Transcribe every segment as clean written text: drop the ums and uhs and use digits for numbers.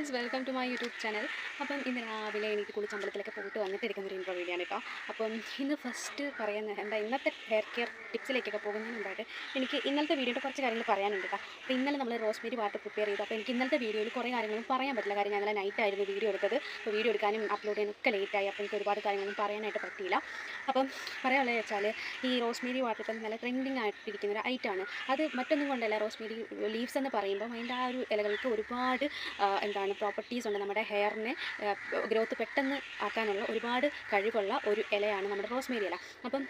Guys, welcome to my YouTube channel. അപ്പം ഇന്ന് രാവിലെ എനിക്ക് കുളിച്ചമ്പലത്തിലൊക്കെ പോയിട്ട് വന്നിട്ടിരിക്കുന്ന ഒരു ഇൻട്രോ വീഡിയോ ആണ് കേട്ടോ. അപ്പം ഇന്ന് ഫസ്റ്റ് പറയുന്നത് എന്താ, ഇന്നത്തെ ഹെയർ കെയർ ടിപ്സിലേക്കൊക്കെ പോകുന്നതിന് മുമ്പായിട്ട് എനിക്ക് ഇന്നലത്തെ വീഡിയോയുടെ കുറച്ച് കാര്യങ്ങൾ പറയാനുണ്ട് കേട്ടോ. അപ്പോൾ ഇന്നലെ നമ്മൾ റോസ്മേരി വാട്ടർ പ്രിപ്പയർ ചെയ്തു. അപ്പോൾ എനിക്ക് ഇന്നത്തെ വീഡിയോയിൽ കുറേ കാര്യങ്ങളൊന്നും പറയാൻ പറ്റില്ല. കാര്യം ഞാൻ നൈറ്റ് ആയിരുന്നു വീഡിയോ എടുത്തത്. അപ്പോൾ വീഡിയോ എടുക്കാനും അപ്ലോഡ് ചെയ്യാനും ഒക്കെ ലേറ്റായി. അപ്പോൾ എനിക്ക് ഒരുപാട് കാര്യങ്ങളൊന്നും പറയാനായിട്ട് പറ്റിയില്ല. അപ്പം പറയാനുള്ളത് വെച്ചാൽ, ഈ റോസ്മേരി വാട്ടർ ഇപ്പം നല്ല ട്രെൻഡിങ് ആയിട്ടിരിക്കുന്ന ഒരു ഐറ്റമാണ്. അത് മറ്റൊന്നും കൊണ്ടല്ല, റോസ്മേരി ലീവ്സ് എന്ന് പറയുമ്പോൾ അതിൻ്റെ ആ ഒരു ഇലകൾക്ക് ഒരുപാട് പ്രോപ്പർട്ടീസ് ഉണ്ട്. നമ്മുടെ ഹെയറിനെ ഗ്രോത്ത് പെട്ടെന്ന് ആക്കാനുള്ള ഒരുപാട് കഴിവുള്ള ഒരു ഇലയാണ് നമ്മുടെ റോസ്മേരി ഇല. അപ്പം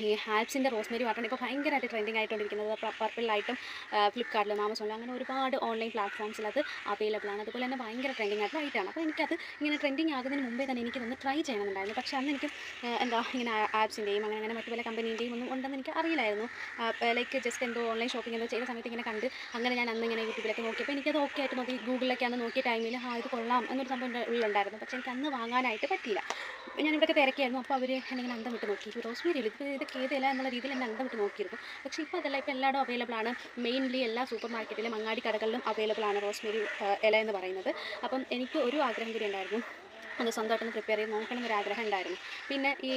ഈ ഹാൽപ്സിൻ്റെ റോസ്മേരി വാട്ടറാണ് ഇപ്പോൾ ഭയങ്കരമായിട്ട് ട്രെൻഡിങ് ആയിക്കൊണ്ടിരിക്കുന്നത്. പർപ്പിളിലായിട്ടും ഫ്ലിപ്കാർട്ടിലും ആമസോണിലും അങ്ങനെ ഒരുപാട് ഓൺലൈൻ പ്ലാറ്റ്ഫോംസിൽ അത് അവൈലബിൾ ആണ്. അതുപോലെ തന്നെ ഭയങ്കര ട്രെൻഡിങ് ആയിട്ടുള്ള ഐറ്റമാണ്. അപ്പോൾ എനിക്കത് ഇങ്ങനെ ട്രെൻഡിങ് ആകുന്നതിന് മുമ്പേ തന്നെ എനിക്കിതൊന്ന് ട്രൈ ചെയ്യണമെന്നുണ്ടായിരുന്നു. പക്ഷേ അന്ന് എനിക്ക് ഇങ്ങനെ ആപ്സിൻ്റെയും അങ്ങനെ മറ്റു പല കമ്പനീൻ്റെയും ഒന്നും ഉണ്ടെന്ന് എനിക്ക് അറിയില്ലായിരുന്നു. ലൈക്ക് ജസ്റ്റ് എന്തോ ഓൺലൈൻ ഷോപ്പിംഗ് എന്തോ ചെയ്ത സമയത്ത് ഇങ്ങനെ കണ്ട് അങ്ങനെ ഞാൻ അന്ന് ഇങ്ങനെ യൂട്യൂബിലൊക്കെ നോക്കിയപ്പോൾ എനിക്കത് ഓക്കെ ആയിട്ട് നോക്കി. ഗൂഗിളിലൊക്കെ അന്ന് നോക്കിയ ടൈമിൽ ഇത് കൊള്ളാം എന്നൊരു സംഭവം ഉള്ളുണ്ടായിരുന്നു. പക്ഷേ എനിക്ക് അന്ന് വാങ്ങാനായിട്ട് പറ്റിയില്ല. ഞാനിവിടെയൊക്കെ തിരക്കിയായിരുന്നു. അപ്പോൾ അവർ എന്നെ അന്തം വിട്ട് നോക്കി. റോസ്മേരി ഇതൊക്കെ ഏതില്ല എന്നുള്ള രീതിയിൽ എന്നെ അന്തം വിട്ട് നോക്കിയിരുന്നു. പക്ഷേ ഇപ്പോൾ അതല്ല, ഇപ്പോൾ എല്ലായിടും അവൈലബിൾ ആണ്. മെയിൻലി എല്ലാ സൂപ്പർ മാർക്കറ്റിലും അങ്ങാടി കടകളിലും അവൈലബിൾ ആണ് റോസ്മേരി ഇല എന്ന് പറയുന്നത്. അപ്പം എനിക്ക് ഒരു ആഗ്രഹം കൂടി ഉണ്ടായിരുന്നു, അത് സ്വന്തമായിട്ടൊന്ന് പ്രിപ്പയർ ചെയ്ത് നോക്കണം എന്നൊരു ആഗ്രഹം ഉണ്ടായിരുന്നു. പിന്നെ ഈ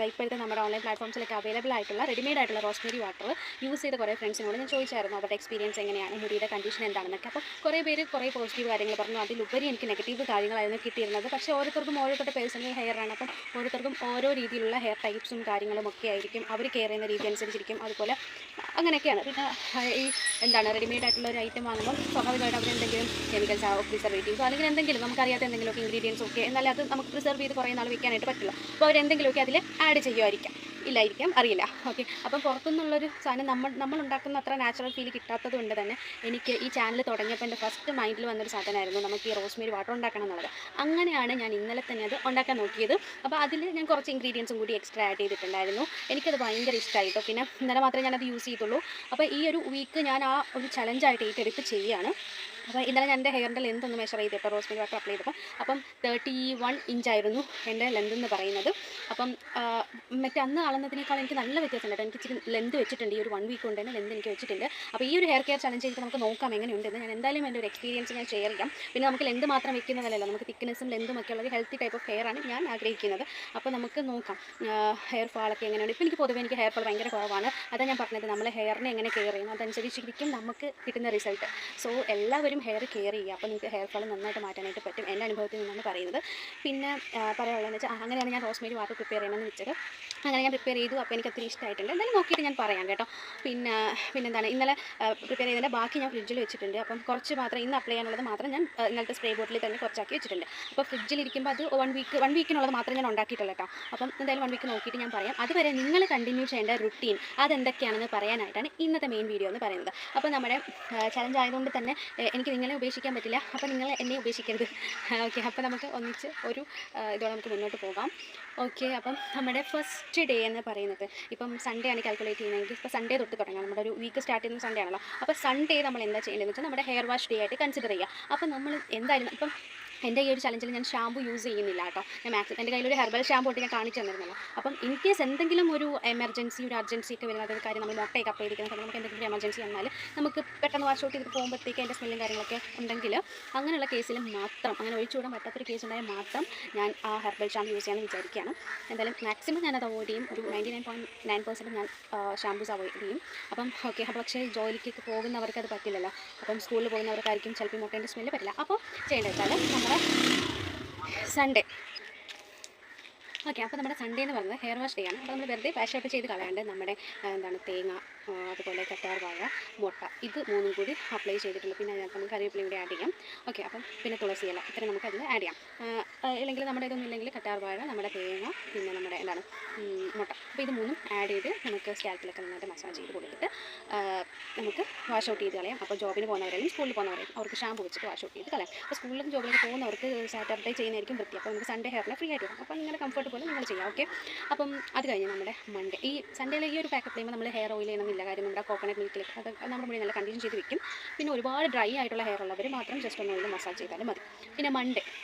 ഇപ്പോഴത്തെ നമ്മുടെ ഓൺലൈൻ പ്ലാറ്റ്ഫോംസിലൊക്കെ അവൈലബിൾ ആയിട്ടുള്ള റെഡിമെയ്ഡ് ആയിട്ടുള്ള റോസ്മേരി വാട്ടർ യൂസ് ചെയ്ത കുറേ ഫ്രണ്ട്സിനോട് ഞാൻ ചോദിച്ചായിരുന്നു അവരുടെ എക്സ്പീരിയൻസ് എങ്ങനെയാണ്, മുടിയുടെ കണ്ടീഷൻ എന്താണെന്നൊക്കെ. അപ്പോൾ കുറേ പേര് കുറേ പോസിറ്റീവ് കാര്യങ്ങൾ പറഞ്ഞു. അതിലുപരി എനിക്ക് നെഗറ്റീവ് കാര്യങ്ങളായിരുന്നു കിട്ടിയിരുന്നത്. പക്ഷേ ഓരോരുത്തർക്കും ഓരോരുത്തരുടെ പേഴ്സണൽ ഹെയർ ആണ്. അപ്പം ഓരോരുത്തർക്കും ഓരോ രീതിയിലുള്ള ഹെയർ ടൈപ്സും കാര്യങ്ങളും ഒക്കെ ആയിരിക്കും. അവർ കെയർ ചെയ്യുന്ന രീതി അനുസരിച്ചിരിക്കും. അതുപോലെ അങ്ങനെയൊക്കെയാണ്. പിന്നെ ഈ റെഡിമെയ്ഡ് ആയിട്ടുള്ള ഒരു ഐറ്റം വാങ്ങുമ്പോൾ സ്വാഭാവികമായിട്ട് അവരെന്തെങ്കിലും കെമിക്കൽസ് പ്രിസർവേറ്റീവ്സോ അല്ലെങ്കിൽ എന്തെങ്കിലും നമുക്കറിയാത്ത എന്തെങ്കിലുമൊക്കെ ഇൻഗ്രീഡിയൻസ് ഒക്കെ, എന്നാലും അത് നമുക്ക് പ്രിസർവ് ചെയ്ത് കുറേ നാൾ വെക്കാനായിട്ട് പറ്റില്ല. അപ്പോൾ അവരെന്തെങ്കിലുമൊക്കെ അതിൽ ആഡ് ചെയ്യുമായിരിക്കാം, ഇല്ലായിരിക്കാം, അറിയില്ല. ഓക്കെ, അപ്പം പുറത്തുനിന്നുള്ളൊരു സാധനം നമ്മൾ ഉണ്ടാക്കുന്ന അത്ര നാച്ചുറൽ ഫീൽ കിട്ടാത്തത് കൊണ്ട് തന്നെ എനിക്ക് ഈ ചാനൽ തുടങ്ങിയപ്പോൾ എൻ്റെ ഫസ്റ്റ് മൈൻഡിൽ വന്നൊരു സാധനമായിരുന്നു നമുക്ക് ഈ റോസ്മേരി വാട്ടർ ഉണ്ടാക്കണം എന്നുള്ളത്. അങ്ങനെയാണ് ഞാൻ ഇന്നലെ തന്നെ അത് ഉണ്ടാക്കാൻ നോക്കിയത്. അപ്പോൾ അതിൽ ഞാൻ കുറച്ച് ഇൻഗ്രീഡിയൻസും കൂടി എക്സ്ട്രാ ആഡ് ചെയ്തിട്ടുണ്ടായിരുന്നു. എനിക്കത് ഭയങ്കര ഇഷ്ടമായിട്ടോ. പിന്നെ ഇന്നലെ മാത്രമേ ഞാനത് യൂസ് ചെയ്തുള്ളൂ. അപ്പോൾ ഈ ഒരു വീക്ക് ഞാൻ ആ ഒരു ചലഞ്ചായിട്ട് ഏറ്റെടുത്ത് ചെയ്യുകയാണ്. അപ്പോൾ ഇന്നലെ ഞാൻ എൻ്റെ ഹെയറിൻ്റെ ലെന്ത് ഒന്ന് മെഷർ ചെയ്തിട്ട് റോസ്മേരി വാട്ടർ അപ്ലൈ ചെയ്തപ്പോൾ അപ്പം 31 ഇഞ്ചായിരുന്നു എൻ്റെ ലെന്ത് എന്ന് പറയുന്നത്. അപ്പം മറ്റേ അന്ന് അളന്നതിനേക്കാൾ എനിക്ക് നല്ല വ്യത്യാസം ഉണ്ട്. എനിക്ക് ഇച്ചിരി ലെന്ത് വെച്ചിട്ടുണ്ട്. ഈ ഒരു 1 വീക്ക് കൊണ്ട് തന്നെ ലെന്ത് എനിക്ക് വെച്ചിട്ടുണ്ട്. അപ്പോൾ ഈ ഒരു ഹെയർ കെയർ ചലഞ്ച് ചെയ്തിട്ട് നമുക്ക് നോക്കാം എങ്ങനെയുണ്ടെന്ന്. ഞാൻ എന്തായാലും എൻ്റെ ഒരു എക്സ്പീരിയൻസ് ഞാൻ ഷെയർ ചെയ്യാം. പിന്നെ നമുക്ക് ലെന്ത് മാത്രം വെക്കുന്നതല്ലല്ലോ, നമുക്ക് തിക്നെസ്സും ലെന്തും ഒക്കെ ഉള്ള ഒരു ഹെൽത്തി ടൈപ്പ് ഓഫ് ഹെയർ ആണ് ഞാൻ ആഗ്രഹിക്കുന്നത്. അപ്പോൾ നമുക്ക് നോക്കാം ഹെയർ ഫാളൊക്കെ എങ്ങനെയുണ്ട്. ഇപ്പോൾ എനിക്ക് പൊതുവേ എനിക്ക് ഹെയർ ഫാൾ ഭയങ്കര കുറവാണ്. അതാണ് ഞാൻ പറഞ്ഞത്, നമ്മൾ ഹെയറിനെ എങ്ങനെ കെയർ ചെയ്യുന്നു അതനുസരിച്ചിരിക്കും നമുക്ക് കിട്ടുന്ന റിസൾട്ട്. സോ എല്ലാവരും ഹെയർ കെയർ ചെയ്യുക. അപ്പോൾ നിങ്ങൾക്ക് ഹെയർ ഫാൾ നന്നായിട്ട് മാറ്റാനായിട്ട് പറ്റും. എൻ്റെ അനുഭവത്തിൽ നിന്നാണ് പറയുന്നത്. പിന്നെ പറയാനുള്ളതെന്ന് വെച്ചാൽ, അങ്ങനെയാണ് ഞാൻ റോസ്മേരി വാട്ടർ പ്രിപ്പയർ ചെയ്യണമെന്ന് വെച്ചത്. അങ്ങനെ ഞാൻ പ്രിപ്പയർ ചെയ്തു. അപ്പോൾ എനിക്ക് ഒത്തിരി ഇഷ്ടമായിട്ടുണ്ട്. എന്തായാലും നോക്കിയിട്ട് ഞാൻ പറയാം കേട്ടോ. പിന്നെന്താണ്, ഇന്നലെ പ്രിപ്പയർ ചെയ്തതിൻ്റെ ബാക്കി ഞാൻ ഫ്രിഡ്ജിൽ വെച്ചിട്ടുണ്ട്. അപ്പം കുറച്ച് മാത്രം ഇന്ന് അപ്ലൈ ചെയ്യാനുള്ളത് മാത്രം ഞാൻ ഇന്നലത്തെ സ്പ്രേ ബോട്ടിൽ തന്നെ കുറച്ചാക്കി വെച്ചിട്ടുണ്ട്. അപ്പോൾ ഫ്രിഡ്ജിലിരിക്കുമ്പോൾ അത് 1 വീക്കിനുള്ളത് മാത്രം ഞാൻ ഉണ്ടാക്കിയിട്ടുള്ളൂ കേട്ടോ. അപ്പം എന്തായാലും 1 വീക്ക് നോക്കിയിട്ട് ഞാൻ പറയാം. അതുവരെ നിങ്ങൾ കണ്ടിന്യൂ ചെയ്യേണ്ട റുട്ടീൻ അതെന്തൊക്കെയാണെന്ന് പറയാനായിട്ടാണ് ഇന്നത്തെ മെയിൻ വീഡിയോ എന്ന് പറയുന്നത്. അപ്പോൾ നമ്മുടെ ചലഞ്ച് ആയതുകൊണ്ട് തന്നെ എനിക്ക് നിങ്ങളെ ഉപേക്ഷിക്കാൻ പറ്റില്ല. അപ്പോൾ നിങ്ങൾ എന്നെ ഉപേക്ഷിക്കരുത്. ഓക്കെ, അപ്പോൾ നമുക്ക് ഒന്നിച്ച് ഒരു ഇതോടെ നമുക്ക് മുന്നോട്ട് പോകാം. ഓക്കെ, അപ്പം നമ്മുടെ ഫസ്റ്റ് ഡേ എന്ന് പറയുന്നത് ഇപ്പം സൺഡേ ആണ് കാൽക്കുലേറ്റ് ചെയ്യുന്നതെങ്കിൽ ഇപ്പോൾ സൺഡേ തൊട്ട് തുടങ്ങാം. നമ്മുടെ ഒരു വീക്ക് സ്റ്റാർട്ട് ചെയ്യുന്ന സൺഡേ ആണല്ലോ. അപ്പോൾ സൺഡേ നമ്മൾ എന്താ ചെയ്യേണ്ടതെന്ന് വെച്ചാൽ നമ്മുടെ ഹെയർ വാഷ് ഡേ ആയിട്ട് കൺസിഡർ ചെയ്യുക. അപ്പോൾ നമ്മൾ എന്തായാലും ഇപ്പം എൻ്റെ ഈ ഒരു ചലഞ്ചിൽ ഞാൻ ഷാമ്പു യൂസ് ചെയ്യുന്നില്ല കേട്ടോ. ഞാൻ മാക്സിമം എൻ്റെ കയ്യിലൊരു ഹെർബൽ ഷാമ്പു തൊട്ട് ഞാൻ കാണിച്ചു തന്നിരുന്നല്ലോ. അപ്പം ഇൻ കേസ് എന്തെങ്കിലും ഒരു എമർജൻസി, ഒരു അർജൻസി ഒക്കെ വരുന്ന ഒരു കാര്യം, നമ്മൾ മുട്ടയൊക്കെ അപ്ലൈ ചെയ്തിരിക്കുന്ന സമയം നമുക്ക് എന്തെങ്കിലും എമർജൻസി വന്നാൽ നമുക്ക് പെട്ടെന്ന് വാഷ് ഔട്ട് ചെയ്തിട്ട് പോകുമ്പോഴത്തേക്ക് അതിൻ്റെ സ്മെല്ലും കാര്യങ്ങളൊക്കെ ഉണ്ടെങ്കിൽ അങ്ങനെയുള്ള കേസിൽ മാത്രം, അങ്ങനെ ഒഴിച്ചുകൂടാൻ പറ്റാത്തൊരു കേസ് ഉണ്ടായാൽ മാത്രം ഞാൻ ആ ഹെർബൽ ഷാമ്പു യൂസ് ചെയ്യാമെന്ന് വിചാരിക്കുകയാണ്. എന്തായാലും മാക്സിമം ഞാനത് അവോയ്ഡ് ചെയ്യും. ഒരു 99.9% ഞാൻ ഷാമ്പൂസ് അവോയ്ഡ് ചെയ്യും. അപ്പം ഓക്കെ, അപ്പോൾ പക്ഷേ ജോലിക്കൊക്കെ പോകുന്നവർക്ക് അത് പറ്റില്ലല്ലോ. അപ്പം സ്കൂളിൽ പോകുന്നവർക്കായിരിക്കും ചിലപ്പോൾ മുട്ടേൻ്റെ സ്മെല്ല് പറ്റില്ല. അപ്പോൾ ചെയ്യേണ്ടത് വെച്ചാൽ നമ്മുടെ സൺഡേ, ഓക്കെ, അപ്പോൾ നമ്മുടെ സൺഡേ എന്ന് പറയുന്നത് ഹെയർ വാഷ് ഡേ ആണ്. അപ്പോൾ നമ്മൾ വെറുതെ വാഷ് ഔട്ട് ചെയ്ത് കളയാണ്ട് നമ്മുടെ തേങ്ങ, അതുപോലെ കറ്റാർ വാഴ, മുട്ട, ഇത് മൂന്നും കൂടി അപ്ലൈ ചെയ്തിട്ടുള്ളൂ. പിന്നെ അതിനകത്ത് നമുക്ക് കറിവേപ്പില കൂടി ആഡ് ചെയ്യാം. ഓക്കെ, അപ്പം പിന്നെ തുളസി ഇല, ഇത്രയും നമുക്ക് അതിൽ ആഡ് ചെയ്യാം. ഇല്ലെങ്കിൽ നമ്മുടെ ഇതൊന്നും ഇല്ലെങ്കിൽ കറ്റാർ വാഴ, നമ്മുടെ തേങ്ങ, പിന്നെ നമ്മുടെ മുട്ട, അപ്പോൾ ഇത് മൂന്നും ആഡ് ചെയ്ത് നമുക്ക് സ്കാൽപ്പിലൊക്കെ നന്നായിട്ട് മസാജ് ചെയ്ത് കൊടുത്തിട്ട് നമുക്ക് വാഷ് ഔട്ട് ചെയ്ത് കളയാം. അപ്പോൾ ജോബിന് പോകുന്നവരെയും സ്കൂളിൽ പോകുന്നവരെയും അവർക്ക് ഷാമ്പു വെച്ചിട്ട് വാഷ് ഔട്ട് ചെയ്ത് കളയാം. അപ്പോൾ സ്കൂളിലും ജോബിലേക്ക് പോകുന്നവർക്ക് സാറ്റർഡേ ചെയ്യുന്നതായിരിക്കും വൃത്തി. അപ്പോൾ നമുക്ക് സൺഡേ ഹെയറിനെ ഫ്രീ ആയിട്ട് വരും. അപ്പോൾ നിങ്ങളുടെ കംഫർട്ട് പോലെ നിങ്ങൾ ചെയ്യാം. ഓക്കെ, അപ്പം അത് കഴിഞ്ഞ് നമ്മുടെ മൺഡേ, ഈ സൺഡേയിലെ ഈ ഒരു പാക്കപ്പ് ചെയ്യുമ്പോൾ നമ്മൾ ഹെയർ ഓയിൽ ചെയ്യണമെന്നില്ല. കാര്യം നമ്മുടെ കോക്കനട്ട് മിൽക്കിലേക്ക് അത് നമ്മുടെ മുടി നല്ല കണ്ടീഷൻ ചെയ്ത് വെക്കും. പിന്നെ ഒരുപാട് ഡ്രൈ ആയിട്ടുള്ള ഹെയർ ഉള്ളവർ മാത്രം ജസ്റ്റ് ഒന്ന് ഓയിൽ മസാജ് ചെയ്താലും മതി. പിന്നെ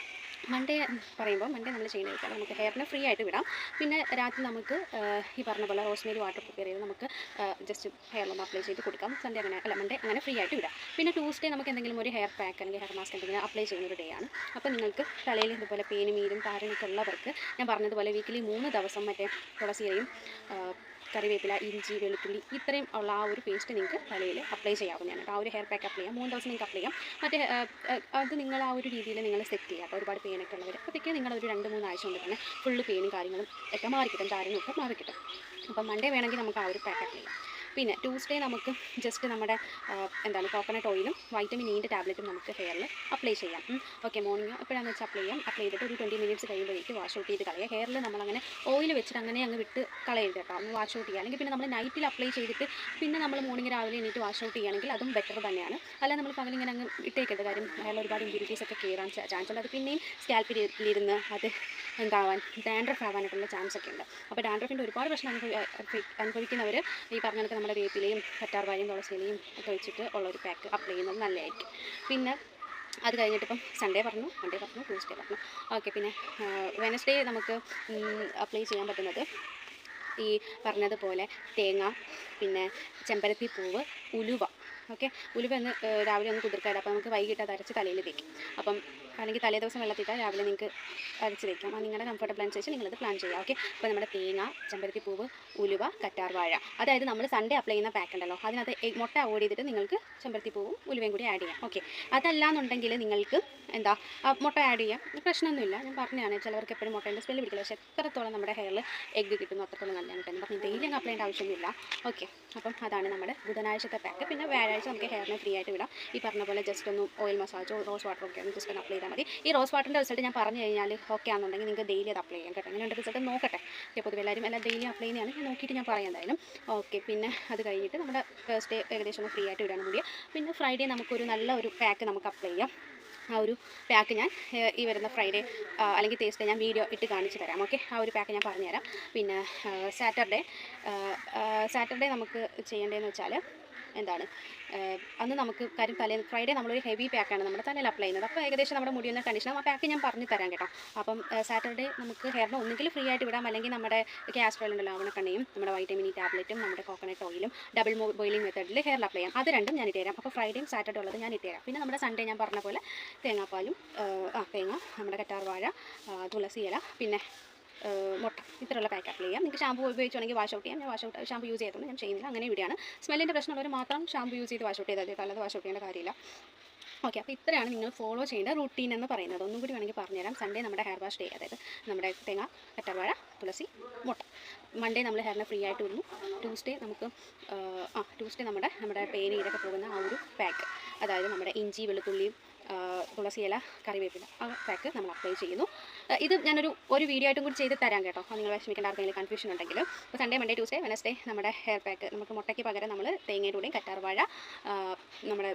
മൺഡേ പറയുമ്പോൾ മൺഡേ നമ്മൾ ചെയ്യുന്നത് വെച്ചാൽ നമുക്ക് ഹെയറിനെ ഫ്രീ ആയിട്ട് വിടാം. പിന്നെ രാത്രി നമുക്ക് ഈ പറഞ്ഞ പോലെ റോസ്മേരി വാട്ടർ പ്രിപ്പയർ ചെയ്ത് നമുക്ക് ജസ്റ്റ് ഹെയറിലൊന്ന് അപ്ലൈ ചെയ്ത് കൊടുക്കാം. സൺഡേ അങ്ങനെ അല്ല മൺഡേ അങ്ങനെ ഫ്രീ ആയിട്ട് വിടാം. പിന്നെ ട്യൂസ്ഡേ നമുക്ക് എന്തെങ്കിലും ഒരു ഹെയർ പാക്ക് അല്ലെങ്കിൽ ഹെയർ മാസ്ക് എന്തെങ്കിലും അപ്ലൈ ചെയ്യുന്ന ഒരു ഡേ ആണ്. അപ്പോൾ നിങ്ങൾക്ക് തലയിൽ ഇതുപോലെ പേനും നീരും താരനൊക്കെ ഉള്ളവർക്ക് ഞാൻ പറഞ്ഞതുപോലെ വീക്കിലി 3 ദിവസം മറ്റേ തുളസിയിലയും കറിവേപ്പില, ഇഞ്ചി, വെളുത്തുള്ളി ഇത്രയും ഉള്ള ആ ഒരു പേസ്റ്റ് നിങ്ങൾക്ക് തലയിൽ അപ്ലൈ ചെയ്യാവുന്നതാണ് കേട്ടോ. ആ ഒരു ഹെയർ പാക്ക് അപ്ലൈ ചെയ്യാം. 3 ദിവസം നിങ്ങൾക്ക് അപ്ലൈ ചെയ്യാം. മറ്റേ അത് നിങ്ങൾ ആ ഒരു രീതിയിൽ നിങ്ങൾ സെറ്റ് ചെയ്യുക കേട്ടോ. ഒരുപാട് പെയിനൊക്കെ ഉള്ളവർ അപ്പോഴത്തേക്ക് നിങ്ങളൊരു 2-3 ആഴ്ച കൊണ്ട് തന്നെ ഫുള്ള് പെയിനും കാര്യങ്ങളും ഒക്കെ മാറിക്കിട്ടും, താരനും ഒക്കെ മാറിക്കിട്ടും. അപ്പം മൺഡേ വേണമെങ്കിൽ നമുക്ക് ആ ഒരു പാക്ക് അപ്ലൈ ചെയ്യാം. പിന്നെ ട്യൂസ്ഡേ നമുക്ക് ജസ്റ്റ് നമ്മുടെ എന്താണ് കോക്കനട്ട് ഓയിലും വൈറ്റമിൻ ഇൻ്റെ ടാബ്ലറ്റും നമുക്ക് ഹെയറിൽ അപ്ലൈ ചെയ്യാം. ഓക്കെ, മോർണിംഗ് എപ്പോഴാണെന്ന് വെച്ചാൽ അപ്ലൈ ചെയ്യാം. അപ്ലൈ ചെയ്തിട്ട് ഒരു 20 മിനിറ്റ്സ് കഴിയുമ്പോഴേക്ക് വാഷ് ഔട്ട് ചെയ്ത് കളയുക. ഹെയറിൽ നമ്മളങ്ങനെ ഓയിൽ വെച്ചിട്ട് അങ്ങനെ അങ്ങ് വിട്ട് കളയരുത് കേട്ടോ. ഒന്ന് വാഷ് ഔട്ട് ചെയ്യുക. അല്ലെങ്കിൽ പിന്നെ നമ്മൾ നൈറ്റിൽ അപ്ലൈ ചെയ്തിട്ട് പിന്നെ നമ്മൾ മോർണിംഗ് രാവിലെ എണീറ്റ് വാഷ് ഔട്ട് ചെയ്യുകയാണെങ്കിൽ അതും ബെറ്റർ തന്നെയാണ്. അല്ല നമ്മൾ പകലിങ്ങനെ അങ്ങ് ഇട്ടേക്കരുത്. കാര്യം ഹെയറിൽ ഒരുപാട് ഇമ്പ്യൂരിറ്റീസ് ഒക്കെ കയറാൻ ചാൻസ് ഉണ്ട്. അത് പിന്നെയും സ്കാൽപ്പിലിരുന്ന് അത് എന്താവാൻ ഡാൻഡ്രഫ് ആവാനായിട്ടുള്ള ചാൻസ് ഒക്കെ ഉണ്ട്. അപ്പോൾ ഡാൻഡ്രഫിൻ്റെ ഒരുപാട് പ്രശ്നം അനുഭവിക്കുന്നവർ ഈ പറഞ്ഞ നമ്മുടെ വേപ്പിലയും കറ്റാർവാഴയും തുളസിയിലയും ഒക്കെ വെച്ചിട്ട് ഉള്ളൊരു പാക്ക് അപ്ലൈ ചെയ്യുന്നത് നല്ലതായിരിക്കും. പിന്നെ അത് കഴിഞ്ഞിട്ട് ഇപ്പം സൺഡേ പറഞ്ഞു, മൺഡേ പറഞ്ഞു, ട്യൂസ്ഡേ പറഞ്ഞു. ഓക്കെ, പിന്നെ വെനസ്ഡേ നമുക്ക് അപ്ലൈ ചെയ്യാൻ പറ്റുന്നത് ഈ പറഞ്ഞതുപോലെ തേങ്ങ, പിന്നെ ചെമ്പരത്തി പൂവ്, ഉലുവ. ഓക്കെ, ഉലുവ ഒന്ന് രാവിലെ ഒന്ന് കുതിർക്കാറ്. അപ്പോൾ നമുക്ക് വൈകിട്ട് അത് അരച്ച് തലയിൽ തേക്കും. അപ്പം അല്ലെങ്കിൽ തലേ ദിവസം വെള്ളത്തിട്ടാൽ രാവിലെ നിങ്ങൾക്ക് അരച്ച് തേക്കാം. അത് നിങ്ങളുടെ കംഫർട്ടബിൾ അനുസരിച്ച് നിങ്ങളത് പ്ലാൻ ചെയ്യുക. ഓക്കെ, അപ്പോൾ നമ്മുടെ തേങ്ങ, ചെമ്പരത്തി പൂവ്, ഉലുവ, കറ്റാർവാഴ, അതായത് നമ്മൾ സൺഡേ അപ്ലൈ ചെയ്യുന്ന പാക്ക് ഉണ്ടല്ലോ, അതിനകത്ത് മുട്ട അവോയ്ഡ് ചെയ്തിട്ട് നിങ്ങൾക്ക് ചെമ്പരത്തി പൂവും ഉലുവയും കൂടി ആഡ് ചെയ്യാം. ഓക്കെ, അതല്ലാന്നുണ്ടെങ്കിൽ നിങ്ങൾക്ക് എന്താ മുട്ട ആഡ് ചെയ്യാം, പ്രശ്നമൊന്നുമില്ല. ഞാൻ പറഞ്ഞതാണ് ചിലവർക്ക് എപ്പോഴും മുട്ടേൻ്റെ സ്മെല്ല് പിടിക്കില്ല. പക്ഷേ എത്രത്തോളം നമ്മുടെ ഹെയറിൽ എഗ്ഗ് കിട്ടുന്നു അത്രത്തോളം നല്ലതാണ് കേട്ടോ. പറഞ്ഞ് ഡെയിലി അങ്ങ് അപ്ലൈ ചെയ്യേണ്ട ആവശ്യമൊന്നുമില്ല. ഓക്കെ, അപ്പം അതാണ് നമ്മുടെ ബുധനാഴ്ചത്തെ പാക്ക്. പിന്നെ വ്യാഴാഴ്ച നമുക്ക് ഹെയറിനെ ഫ്രീ ആയിട്ട് വിടാം. ഈ പറഞ്ഞ പോലെ ജസ്റ്റ് ഒന്ന് ഓയിൽ മസാജോ റോസ് വാട്ടറോ ഒക്കെ ഒന്ന് ജസ്റ്റ് ഒന്ന് അപ്ലൈ ചെയ്താൽ മതി. ഈ റോസ് വാട്ടറിൻ്റെ റിസൾട്ട് ഞാൻ പറഞ്ഞു കഴിഞ്ഞാൽ ഓക്കെ ആണെന്നുണ്ടെങ്കിൽ നിങ്ങൾക്ക് ഡെയിലി അത് അപ്ലൈ ചെയ്യാം കേട്ടോ. എങ്ങനെയുണ്ട് റിസൾട്ട് നോക്കട്ടെ. പൊതുവെ എല്ലാവരും എല്ലാം ഡെയിലി അപ്ലൈ ചെയ്യുന്നതാണ്. ഞാൻ നോക്കിയിട്ട് ഞാൻ പറയാം എന്തായാലും. ഓക്കെ, പിന്നെ അത് കഴിഞ്ഞിട്ട് നമ്മുടെ തേഴ്സ്ഡേ ഏകദേശം ഒന്ന് ഫ്രീ ആയിട്ട് വിടാനും കൂടിയാണ്. പിന്നെ ഫ്രൈഡേ നമുക്കൊരു നല്ല ഒരു പാക്ക് നമുക്ക് അപ്ലൈ ചെയ്യാം. ആ ഒരു പാക്ക് ഞാൻ ഈ വരുന്ന ഫ്രൈഡേ അല്ലെങ്കിൽ തേഴ്സ്ഡേ ഞാൻ വീഡിയോ ഇട്ട് കാണിച്ച് തരാം. ഓക്കെ, ആ ഒരു പാക്ക് ഞാൻ പറഞ്ഞുതരാം. പിന്നെ സാറ്റർഡേ നമുക്ക് ചെയ്യേണ്ടതെന്ന് വെച്ചാൽ എന്താണ്, അന്ന് നമുക്ക് കാര്യം ഫ്രൈഡേ നമ്മളൊരു ഹെവി പാക്കാണ് നമ്മുടെ തലയിൽ അപ്ലൈ ചെയ്യുന്നത്. അപ്പോൾ ഏകദേശം നമ്മുടെ മുടി ഒന്ന് കണ്ടീഷനാകും. ആ പാക്ക് ഞാൻ പറഞ്ഞു തരാം കേട്ടോ. അപ്പം സാറ്റർഡേ നമുക്ക് ഹെയറിന് ഒന്നുകിൽ ഫ്രീ ആയിട്ട് വിടാം, അല്ലെങ്കിൽ നമ്മുടെ കാസ്റ്റർ ഓയിൽ ഉണ്ടല്ലോ, ആവണക്കണ്ണയും നമ്മുടെ വൈറ്റമിൻ ഇ ടാബ്ലറ്റും നമ്മുടെ കോക്കനട്ട് ഓയിലും ഡബിൾ ബോയിലിംഗ് മെത്തേഡിൽ ഹെയറിൽ അപ്ലൈ ചെയ്യാം. അത് രണ്ടും ഞാൻ ഇട്ടുതരാം. അപ്പോൾ ഫ്രൈഡേയും സാറ്റർഡേ ഉള്ളത് ഞാൻ ഇട്ടുതരാം. പിന്നെ നമ്മുടെ സൺഡേ ഞാൻ പറഞ്ഞ പോലെ തേങ്ങാപ്പാലും തേങ്ങ, നമ്മുടെ കറ്റാർവാഴ, തുളസി ഇല, പിന്നെ മുട്ട, ഇത്രയുള്ള പാക്ക് അപ്ലൈ ചെയ്യാം. നിങ്ങൾക്ക് ഷാമ്പൂ ഉപയോഗിച്ചുണ്ടെങ്കിൽ വാഷ് ഔട്ട് ചെയ്യാം. ഞാൻ വാഷ് ഔട്ട് ഷാമ്പൂ യൂസ് ചെയ്തതുകൊണ്ട് ഞാൻ ചെയ്യുന്നില്ല. അങ്ങനെ ഇവിടെയാണ് സ്മെല്ലിൻ്റെ പ്രശ്നമുള്ളവർ മാത്രം ഷാമ്പൂ യൂസ് ചെയ്ത് വാഷ് ഔട്ട് ചെയ്താൽ മതി. അല്ലാതെ വാഷ് ഔട്ട് ചെയ്യേണ്ട കാര്യമില്ല. ഓക്കെ, അപ്പോൾ ഇത്രയാണ് നിങ്ങൾ ഫോളോ ചെയ്യേണ്ട റൂട്ടീൻ എന്ന് പറയുന്നത്. ഒന്നും കൂടി വേണമെങ്കിൽ പറഞ്ഞുതരാം. സൺഡേ നമ്മുടെ ഹെയർ വാഷ് ഡേ, അതായത് നമ്മുടെ തേങ്ങ, കറ്റാർവാഴ, തുളസി, മുട്ട. മൺഡേ നമ്മൾ ഹെയറിനെ ഫ്രീ ആയിട്ട് വിടുന്നു. ട്യൂസ്ഡേ നമുക്ക് ട്യൂസ്ഡേ നമ്മുടെ പേന് ഇതൊക്കെ പോകുന്ന ആ ഒരു പാക്ക്, അതായത് നമ്മുടെ ഇഞ്ചി, വെളുത്തുള്ളിയും തുളസിയില, കറിവേപ്പില, ആ പാക്ക് നമ്മൾ അപ്ലൈ ചെയ്യുന്നു. ഇത് ഞാനൊരു വീഡിയോ ആയിട്ടും കൂടി ചെയ്ത് തരാം കേട്ടോ. നിങ്ങൾ വിഷമിക്കേണ്ട ആർക്കെങ്കിലും കൺഫ്യൂഷൻ ഉണ്ടെങ്കിൽ. അപ്പോൾ സൺഡേ, മൺഡേ, ട്യൂസ്ഡേ, വെനസ്ഡേ നമ്മുടെ ഹെയർ പാക്ക് നമുക്ക് മുട്ടയ്ക്ക് പകരം നമ്മൾ തേങ്ങയുടെ കൂടെയും കറ്റാർവാഴ, നമ്മുടെ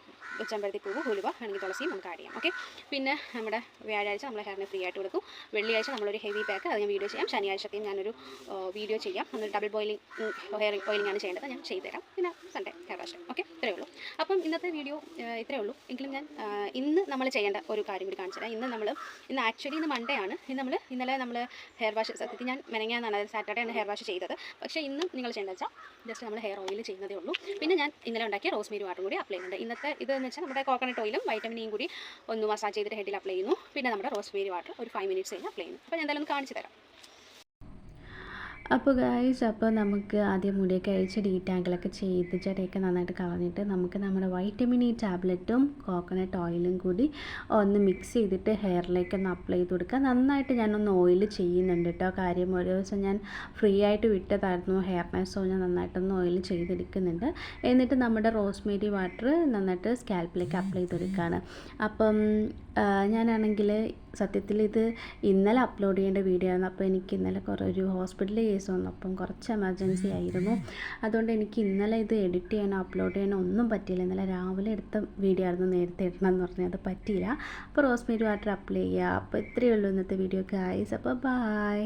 ചെമ്പരത്തി പൂവ്, ഉലുവ, വേണമെങ്കിൽ തുളസിയും നമുക്ക് ആഡ് ചെയ്യാം. ഓക്കെ, പിന്നെ നമ്മുടെ വ്യാഴാഴ്ച നമ്മൾ ഹെയറിനെ ഫ്രീ ആയിട്ട് കൊടുക്കും. വെള്ളിയാഴ്ച നമ്മളൊരു ഹെവി പാക്ക്, അത് ഞാൻ വീഡിയോ ചെയ്യാം. ശനിയാഴ്ചത്തെയും ഞാനൊരു വീഡിയോ ചെയ്യാം. നമ്മൾ ഡബിൾ ഓയിലിംഗ് ആണ് ചെയ്യേണ്ടത്, ഞാൻ ചെയ്തുതരാം. പിന്നെ സൺഡേ ഹെയർ വാഷ്. ഓക്കെ, ഇത്രയേ ഉള്ളൂ. അപ്പം ഇന്നത്തെ വീഡിയോ ഇത്രയേ ഉള്ളൂ. എങ്കിലും ഞാൻ ഇന്ന് നമ്മൾ ചെയ്യേണ്ട ഒരു കാര്യം കൂടി കാണിച്ചു തരാം. ഇന്ന് ആക്ച്വലി ഇന്ന് മൺഡേ ആണ്. ഇന്നലെ നമ്മൾ ഹെയർ വാഷ്, സത്യത്തിൽ ഞാൻ മെനങ്ങാന്നാണ്, അതായത് സാറ്റർഡേ ആണ് ഹെയർ വാഷ് ചെയ്തത്. പക്ഷേ ഇന്ന് നിങ്ങൾ ചെയ്യേണ്ടത് വെച്ചാൽ ജസ്റ്റ് നമ്മൾ ഹെയർ ഓയിൽ ചെയ്യുന്നതേ ഉള്ളൂ. പിന്നെ ഞാൻ ഇന്നലെ ഉണ്ടാക്കിയ റോസ്മേരി വാട്ടറും കൂടി അപ്ലൈ ചെയ്യുന്നുണ്ട്. ഇന്നത്തെ ഇതെന്ന് വെച്ചാൽ നമ്മുടെ കോക്കനട്ട് ഓയിലും വൈറ്റമിൻ ഇയും കൂടി ഒന്ന് മസാജ് ചെയ്തിട്ട് ഹെഡിൽ അപ്ലൈ ചെയ്യുന്നു. പിന്നെ നമ്മുടെ റോസ്മേരി വാട്ടർ ഒരു 5 മിനിറ്റ്സ് കഴിഞ്ഞ് അപ്ലൈ ചെയ്യുന്നു. അപ്പോൾ ഞാൻ എന്തായാലും ഒന്ന് കാണിച്ചു തരാം. അപ്പോൾ ഗായ്സ്, അപ്പോൾ നമുക്ക് ആദ്യം മുടിയൊക്കെ അഴിച്ച് ഡീറ്റാങ്കിളൊക്കെ ചെയ്ത് ചെടിയൊക്കെ നന്നായിട്ട് കളഞ്ഞിട്ട് നമുക്ക് നമ്മുടെ വൈറ്റമിൻ ഇ ടാബ്ലറ്റും കോക്കനട്ട് ഓയിലും കൂടി ഒന്ന് മിക്സ് ചെയ്തിട്ട് ഹെയറിലേക്ക് ഒന്ന് അപ്ലൈ ചെയ്ത് കൊടുക്കുക. നന്നായിട്ട് ഞാനൊന്ന് ഓയിൽ ചെയ്യുന്നുണ്ട് കേട്ടോ. കാര്യം ഒരു ദിവസം ഞാൻ ഫ്രീ ആയിട്ട് വിട്ടതായിരുന്നു ഹെയറിനെ, സോ ഞാൻ നന്നായിട്ടൊന്ന് ഓയിൽ ചെയ്തെടുക്കുന്നുണ്ട്. എന്നിട്ട് നമ്മുടെ റോസ്മേരി വാട്ടർ നന്നായിട്ട് സ്കാൽപ്പിലേക്ക് അപ്ലൈ ചെയ്തെടുക്കുകയാണ്. അപ്പം ഞാനാണെങ്കിൽ സത്യത്തിൽ ഇത് ഇന്നലെ അപ്ലോഡ് ചെയ്യേണ്ട വീഡിയോ ആയിരുന്നു. അപ്പോൾ എനിക്ക് ഇന്നലെ ഒരു ഹോസ്പിറ്റലിൽ കേസ് വന്നു. അപ്പം കുറച്ച് എമർജൻസി ആയിരുന്നു. അതുകൊണ്ട് എനിക്ക് ഇന്നലെ ഇത് എഡിറ്റ് ചെയ്യാനോ അപ്ലോഡ് ചെയ്യാനോ ഒന്നും പറ്റിയില്ല. ഇന്നലെ രാവിലെ എടുത്ത വീഡിയോ ആയിരുന്നു നേരത്തെ ഇടണം എന്ന് പറഞ്ഞാൽ അത് പറ്റിയില്ല. അപ്പോൾ റോസ്മേരി വാട്ടർ അപ്ലൈ ചെയ്യുക. അപ്പോൾ ഇത്രയേ ഉള്ളൂ ഇന്നത്തെ വീഡിയോ ഗൈസ്. അപ്പോൾ ബൈ.